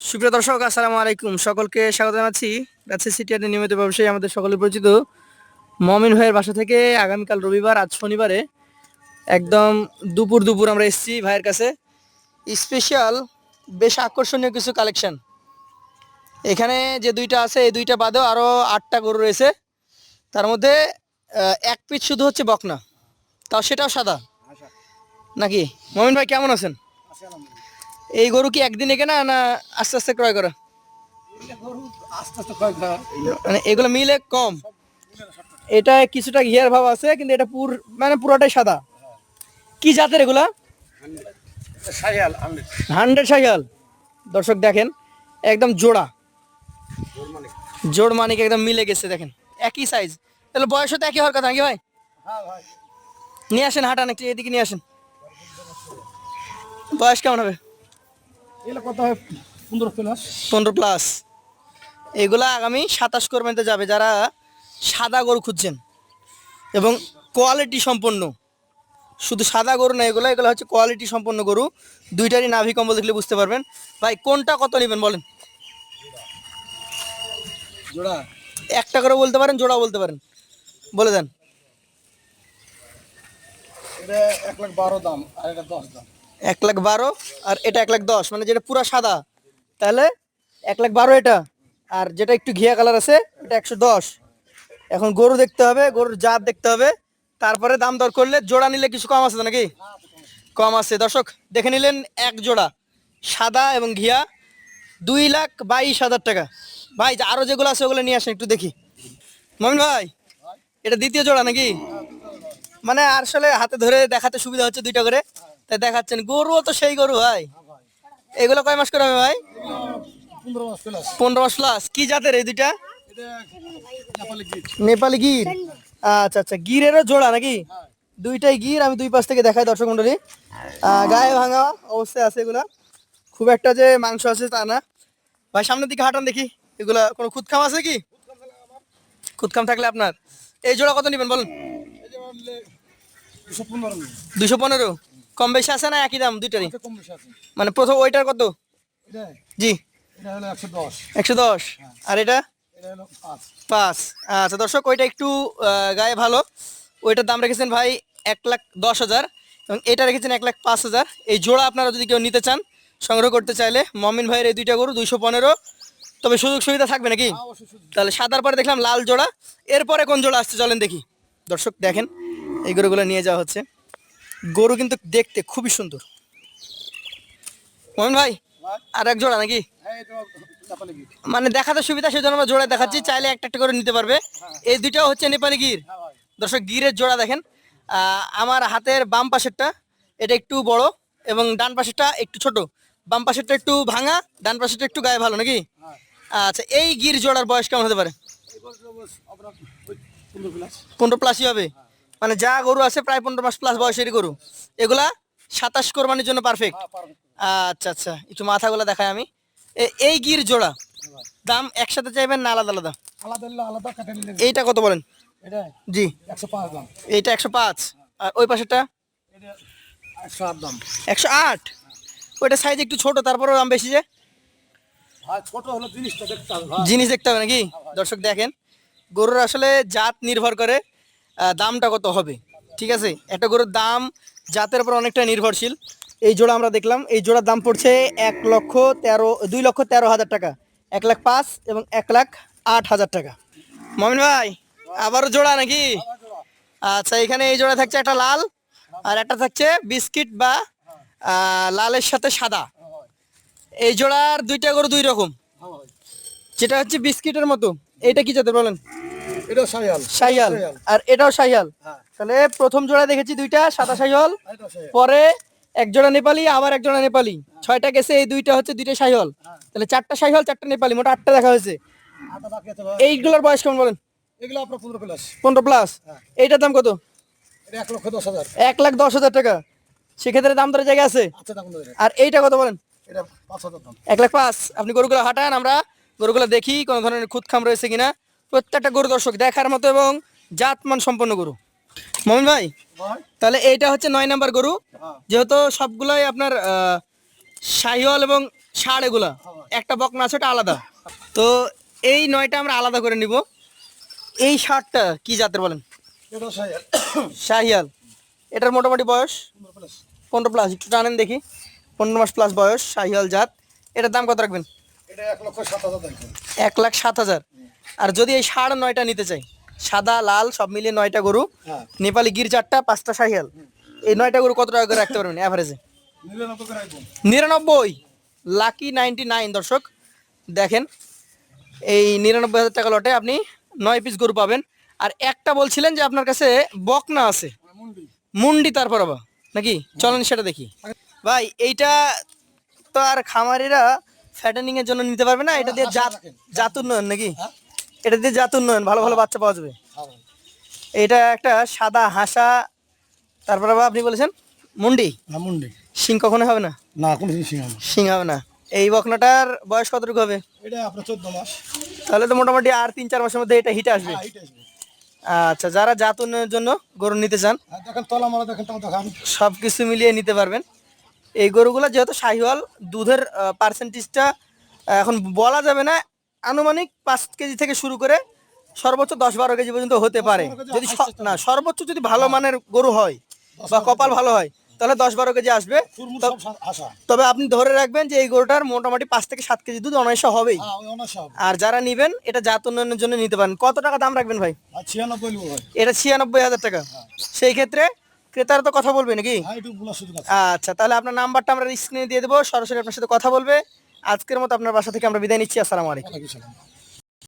সুপ্রিয় দর্শক, আসসালামু আলাইকুম। সকলকে স্বাগত জানাচ্ছি রাজশাহী সিটিয়ারের নিয়মিত ব্যবসায়ী আমাদের সকলের পরিচিত মমিন ভাইয়ের বাসা থেকে। আগামীকাল রবিবার, আজ শনিবারে একদম দুপুর দুপুর আমরা এসেছি ভাইয়ের কাছে। স্পেশাল বেশ আকর্ষণীয় কিছু কালেকশন এখানে যে দুইটা আছে, এই দুইটা বাদেও আরও 8টা গরু রয়েছে। তার মধ্যে এক পিস শুধু হচ্ছে বকনা, তাও সেটাও সাদা নাকি? মমিন ভাই কেমন আছেন? এই গরু কি একদিনে কেনা না আস্তে আস্তে ক্রয় করা? মানে এগুলো মিলে কম, এটা কিছুটা ঘিয়ার ভাব আছে, কিন্তু এটা মানে পুরোটাই সাদা। কি জাতের এগুলা? 100 শাহিওয়াল। দর্শক দেখেন, একদম জোড়া জোড় মানিক একদম মিলে গেছে, দেখেন একই সাইজ। তাহলে বয়স তো একই হওয়ার কথা নাকি ভাই? নিয়ে আসেন, হাঁটান একটু এদিকে নিয়ে আসেন। বয়স কেমন হবে? 15+। এগুলা আগামী 27 কোরবানিতে যাবে। যারা সাদা গরু খুঁজছেন এবং কোয়ালিটি সম্পন্ন, শুধু সাদা গরু না, এগুলো হচ্ছে কোয়ালিটি সম্পন্ন গরু। দুইটারই নাভি কম্বল দেখলে বুঝতে পারবেন। ভাই কোনটা কত নেবেন বলেন? জোড়া একটা করে বলতে পারেন, জোড়া বলতে পারেন, বলে দেন। 1,12,000 দাম আর এটা 10 দাম। 1,12,000 আর এটা 1,10,000, মানে যেটা পুরা সাদা তাহলে 1,12,000 এটা। আর যেটা একটু ঘিয়া কালার আছে এটা 110। এখন গরু দেখতে হবে, গরুর জাত দেখতে হবে, তারপরে দাম দর করলে। জোড়া নিলে কিছু কম আছে তো নাকি? কম আছে। দর্শক দেখে নিলেন, এক জোড়া সাদা এবং ঘিয়া 2,22,000 টাকা। ভাই আরো যেগুলো আছে ওগুলো নিয়ে আসেন একটু দেখি। মমিন ভাই, এটা দ্বিতীয় জোড়া নাকি? মানে আসলে হাতে ধরে দেখাতে সুবিধা হচ্ছে, দুইটা করে তাই দেখাচ্ছেন। গরুও তো সেই গরু ভাই। এগুলো কয় মাস করে হবে ভাই? 15 মাস প্লাস। 15 মাস প্লাস। কি জাতের এই দুইটা? এটা নেপালি গিট। নেপালি গির। আচ্ছা আচ্ছা, গিরেরও জোড়া নাকি? দুইটাই গির। আমি দুই পাশ থেকে দেখাই দর্শক মন্ডলী। গায়ে ভাঙা অবস্থায় আছে এগুলা, খুব একটা যে মাংস আছে তা না। ভাই সামনের দিকে হাঁটান দেখি, এগুলা কোনো খুদখাম আছে কি? খুদখাম থাকলে আপনার এই জোড়া কত নেবেন বলুন? এই যে বললে 215 টাকা। 215। কম বেশি আছে না একই দাম দুইটারই? কম বেশি আছে। মানে প্রথম ওইটার কত? এটা জি এটা হলো 110। 110। আর এটা এটা হলো 5। 5। আচ্ছা দর্শক, ওইটা একটু গায়ে ভালো। ওইটার দাম রেখেছেন ভাই 1,10,000 এবং এটা রেখেছেন 1,05,000। এই জোড়া আপনারা যদি কেউ নিতে চান, সংগ্রহ করতে চাইলে মমিন ভাইয়ের এই দুইটা গরু 215। তবে সুযোগ সুবিধা থাকবে নাকি? অবশ্যই শুধু। তাহলে সাদার পরে দেখলাম লাল জোড়া, এরপরে কোন জোড়া আসছে চলেন দেখি। দর্শক দেখেন, এই গরুগুলো নিয়ে যাওয়া হচ্ছে। গরু কিন্তু দেখতে খুবই সুন্দর। মমিন ভাই, আর এক জোড়া নাকি? হ্যাঁ এটা নেপালি গিট। মানে দেখাতে সুবিধা সেই জন্য আমরা জোড়া দেখাচ্ছি, চাইলে একটা একটা করে নিতে পারবে। এই দুইটাও হচ্ছে নেপালি গির। হ্যাঁ ভাই। দর্শক গিরের জোড়া দেখেন। আমার হাতের বাম পাশেরটা এটা একটু বড় এবং ডান পাশেরটা একটু ছোট। বাম পাশেরটা একটু ভাঙা, ডান পাশেরটা একটু গায়ে ভালো নাকি? হ্যাঁ। আচ্ছা, এই গির জোড়ার বয়স কেমন হতে পারে? এই বছর বয়স আপনার 15 প্লাস। 15+ই হবে। মানে যা গরু আছে প্রায় 15 মাস প্লাস বয়সেরই গরু। এগুলা 27 কোরবানির জন্য পারফেক্ট। হ্যাঁ পারবে। আচ্ছা আচ্ছা, একটু মাথাগুলো দেখাই আমি। এই গির জোড়া দাম একসাথে চাইবেন না আলাদা আলাদা? আলাদা হলে আলাদা কাটে নিলে। এইটা কত বলেন? এটা জি 105 দাম। এইটা 105। আর ওই পাশেরটা এটা 108 দাম। 108। ওইটা সাইজ একটু ছোট, তারপরেও দাম বেশি যে। ভাই ছোট হলো জিনিসটা দেখতে হবে ভাই। জিনিস দেখতে হবে নাকি? দর্শক দেখেন, গরুর আসলে জাত নির্ভর করে দামটা কত হবে। ঠিক আছে, একটা গরুর দাম জাতের উপর অনেকটা নির্ভরশীল। এই জোড়া আমরা দেখলাম, এই জোড়ার দাম পড়ছে 2,13,000 টাকা। 1,05,000 এবং 1,08,000 টাকা। মমিন ভাই, আবারও জোড়া নাকি? আচ্ছা, এখানে এই জোড়া থাকছে একটা লাল, আর একটা থাকছে বিস্কিট বা লালের সাথে সাদা। এই জোড়ার দুইটা গরু দুই রকম। হ্যাঁ ভাই। যেটা হচ্ছে বিস্কিটের মতো, এটা কি জাতের বলেন? এটা শাহিয়াল। শাহিয়াল। আর এটাও শাহিয়াল। হ্যাঁ। তাহলে প্রথম জোড়া দেখেছি দুইটা সাদা শাহিয়াল, এটা শাহিয়াল। পরে এক জোড়া নেপালি, আবার এক জোড়া নেপালি, 6টা গেছে। এই দুইটা হচ্ছে দুইটা শাহিয়াল। তাহলে 4টা শাহিয়াল 4টা নেপালি, মোট 8টা দেখা হয়েছে। আটা বাকি আছে ভাই। এইগুলোর বয়স কেমন বলেন? এগুলো আপনার 15 প্লাস। 15+। হ্যাঁ। এইটার দাম কত? এটা 1,10,000। 1,10,000 টাকা। সেক্ষেত্রে দাম দরের জায়গা আছে। আচ্ছা দাম কত এটা? আর এইটা কত বলেন? এটা 5,000 দাম। 1,05,000। আপনি গরুগুলো হাঁটান, আমরা গরুগুলো দেখি কোনো ধরনের খুদখাম রয়েছে কিনা। প্রত্যেকটা গরু দর্শক দেখার মতো এবং জাতমান সম্পন্ন গরু। মমিন ভাই, ভাই। তাহলে এইটা হচ্ছে 9 নাম্বার গরু। হ্যাঁ। যেহেতু সবগুলোই আপনার শাহিওয়াল এবং ষাঁড় এগুলা, একটা বকনা আছে ওটা আলাদা। তো এই 9টা আমরা আলাদা করে নিব। এই ষাঁড়টা কি জাতের বলেন? এটা সাইয়াল শাহিয়াল। এটার মোটামুটি বয়স 15 প্লাস। 15 প্লাস, একটু টানেন দেখি। 15 মাস প্লাস বয়স, শাহিয়াল জাত। এটার দাম কত রাখবেন? এটা 1,07,000 টাকা। 1,07,000। আর যদি এই ষাঁড় 9টা নিতে চাই, সাদা লাল সব মিলিয়ে 9টা গরু, হ্যাঁ নেপালি গির 4টা, 5টা শাহিয়াল, এই 9টা গরু কত টাকা করে রাখতে পারবেন অ্যাভারেজে? 99 করে রাখবো। 99, লাকি 99। দর্শক দেখেন, এই 99,000 টাকা লটে আপনি 9 পিস গরু পাবেন। আর একটা বলছিলেন যে আপনার কাছে বকনা আছে, মুন্ডি। মুন্ডি, তারপর আবার নাকি? চলেন সেটা দেখি। ভাই এইটা তো আর খামারিরা ফ্যাটেনিং এর জন্য নিতে পারবে না, এটা দিয়ে জাত উন্নয়ন নাকি? হ্যাঁ এটা দিয়ে জাত উন্নয়ন, ভালো ভালো বাচ্চা পাওয়া যাবে। হ্যাঁ ভাই। এটা একটা সাদা হাসা, তারপর আবার আপনি বলেছেন মুন্ডি। হ্যাঁ মুন্ডি। শিং কখনো হবে না? না কোনো জিনিস না। শিং হবে না। এই বকনাটার বয়স কতটুকু হবে? এটা আপনার 14 মাস। তাহলে তো মোটামুটি আর 3-4 মাসের মধ্যে এটা হিটে আসবে। হ্যাঁ এটা আসবে। আচ্ছা, যারা জাত উন্নয়নের জন্য গরু নিতে চান আর দেখেন তলা মালা দেখেন, তো দেখান। সব কিছু মিলিয়ে নিতে পারবেন। এই গরুগুলো যেহেতু শাহিওয়াল, দুধের পার্সেন্টেজটা এখন বলা যাবে না, আনুমানিক 5 কেজি থেকে শুরু করে সর্বোচ্চ 10-12 কেজি পর্যন্ত হতে পারে। 10-12 কেজি যদি আসতে না, সর্বোচ্চ যদি ভালো মানের গরু হয় বা কপাল ভালো হয় তাহলে 10-12 কেজি আসবে। ফুরমুর তব- সব আশা। তবে আপনি ধরে রাখবেন যে এই গরুটার মোটামুটি 5 থেকে 7 কেজি দুধ অনায়াসে হবেই। হ্যাঁ ওই অনাশা হবে। আর যারা নিবেন এটা জাত উন্নয়নের জন্য নিতে পারেন। কত টাকা দাম রাখবেন ভাই? আর 96 লিবো ভাই। এটা 96,000 টাকা। সেই ক্ষেত্রে ক্রেতার তো কথা বলবে নাকি? হ্যাঁ একটু বলার সুযোগ আছে। আচ্ছা, তাহলে আপনার নাম্বারটা আমরা স্ক্রিনে দিয়ে দেবো, সরাসরি আপনার সাথে কথা বলবে। আজকের মতো আপনার বাসা থেকে আমরা বিদায় নিচ্ছি। আসসালামু আলাইকুম। ওয়ালাইকুম সালাম।